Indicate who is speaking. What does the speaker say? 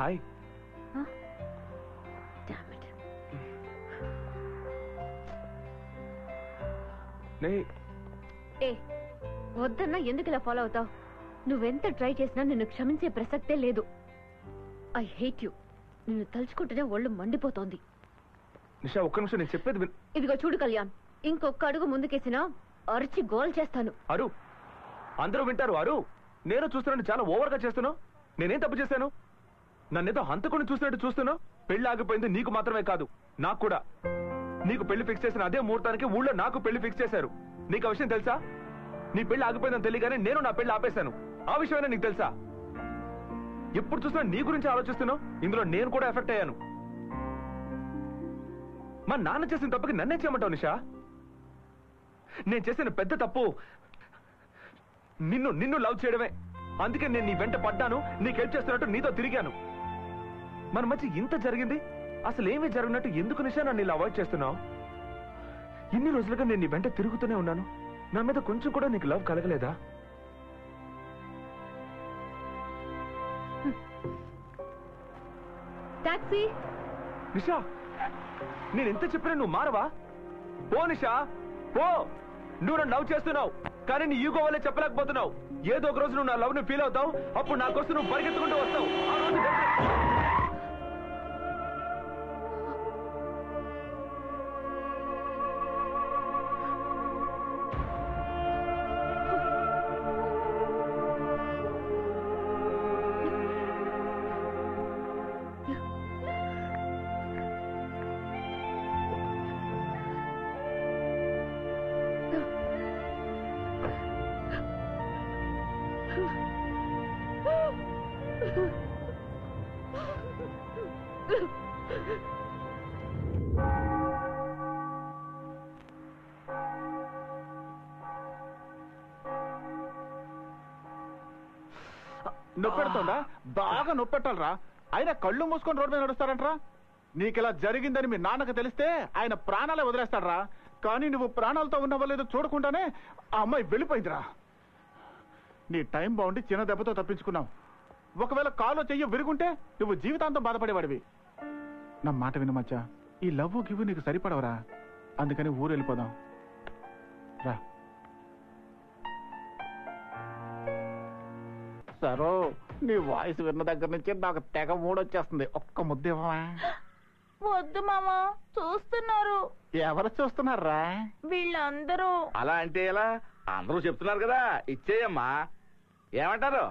Speaker 1: Hi.
Speaker 2: వద్దన్నా ఎందుకు ఇలా ఫాలో అవుతావు? నువ్వెంత ట్రై చేసినా నిన్ను క్షమించే ప్రసక్తే లేదు. I hate you. నిన్ను తలుచుకుంటేనే ఒళ్ళు మండిపోతోంది.
Speaker 1: నిషా ఒక్క నిమిషం, నేను చెప్పేది
Speaker 2: ఇదిగో చూడు కళ్యాణ్, ఇంకొక అడుగు ముందుకేసినా అరిచి గోల్ చేస్తాను.
Speaker 1: అరు, అందరూ వింటారు. అరు, నేను చూస్తున్నాను, చాలా ఓవర్గా చేస్తున్నావు. నేనేం తప్పు చేశాను? నన్నేదో హంతకుని చూసినట్టు చూస్తున్నావు. పెళ్లి ఆగిపోయింది నీకు మాత్రమే కాదు, నాకు కూడా. నీకు పెళ్లి ఫిక్స్ చేసిన అదే ముహూర్తానికి ఊళ్ళో నాకు పెళ్లి ఫిక్స్ చేశారు. నీకు ఆ విషయం తెలుసా? నీ పెళ్లి ఆగిపోయిందని తెలియగానే నేను నా పెళ్లి ఆపేశాను. ఆ విషయమైనా నీకు తెలుసా? ఎప్పుడు చూసినా నీ గురించి ఆలోచిస్తున్నావు. ఇందులో నేను కూడా ఎఫెక్ట్ అయ్యాను. మా నాన్న చేసిన తప్పుకి నన్నే చేయమంటావు నిషా? నేను చేసిన పెద్ద తప్పు నిన్ను లవ్ చేయడమే. అందుకే నేను నీ వెంట పడ్డాను, నీకు హెల్ప్ చేస్తున్నట్టు నీతో తిరిగాను. మన మధ్య ఇంత జరిగింది, అసలు ఏమీ జరిగినట్టు ఎందుకు నిషా నన్ను ఇలా అవాయిడ్ చేస్తున్నావు? ఇన్ని రోజులుగా నేను నీ వెంట తిరుగుతూనే ఉన్నాను. నా మీద కొంచెం కూడా నీకు లవ్ కలగలేదా?
Speaker 2: టాక్సీ.
Speaker 1: నిషా, నేను ఎంత చెప్పినా నువ్వు మారవా? పో నిషా, పో. నువ్వు నన్ను లవ్ చేస్తున్నావు, కానీ నీ ఈగో వల్లే చెప్పలేకపోతున్నావు. ఏదో ఒక రోజు నువ్వు నా లవ్ ని ఫీల్ అవుతావు. అప్పుడు నా కోసం నువ్వు పరిగెత్తుకుంటూ వస్తావు. ఆ రోజు
Speaker 3: నొప్పెడుతుందా? బాగా నొప్పెట్టాలరా. ఆయన కళ్ళు మూసుకొని రోడ్డు మీద నడుస్తారంటరా. నీకిలా జరిగిందని మీ నాన్నకు తెలిస్తే ఆయన ప్రాణాలే వదిలేస్తాడరా. కానీ నువ్వు ప్రాణాలతో ఉన్నావో లేదో చూడకుండానే ఆ అమ్మాయి వెళ్ళిపోయిందిరా. నీ టైం బాగుండి చిన్న దెబ్బతో తప్పించుకున్నావు. ఒకవేళ కాలో చెయ్యి విరుగుంటే నువ్వు జీవితాంతం బాధపడేవాడివి. నా మాట విను మచ్చా, ఈ లవ్ గివ్ నీకు సరిపడవరా. అందుకని ఊరు వెళ్ళిపోదాం రా. సరో, నీ వాయిస్ విన్న దగ్గర నుంచి నాకు తెగ మూడొచ్చేస్తుంది. ఒక్క ముద్దేవా?
Speaker 4: వద్దు మామా, చూస్తున్నారు.
Speaker 3: ఎవరు చూస్తున్నారా?
Speaker 4: వీళ్ళందరూ.
Speaker 5: అలా అంటే ఎలా? అందరూ చెప్తున్నారు కదా, ఇచ్చేయమ్మా. ఏమంటారు?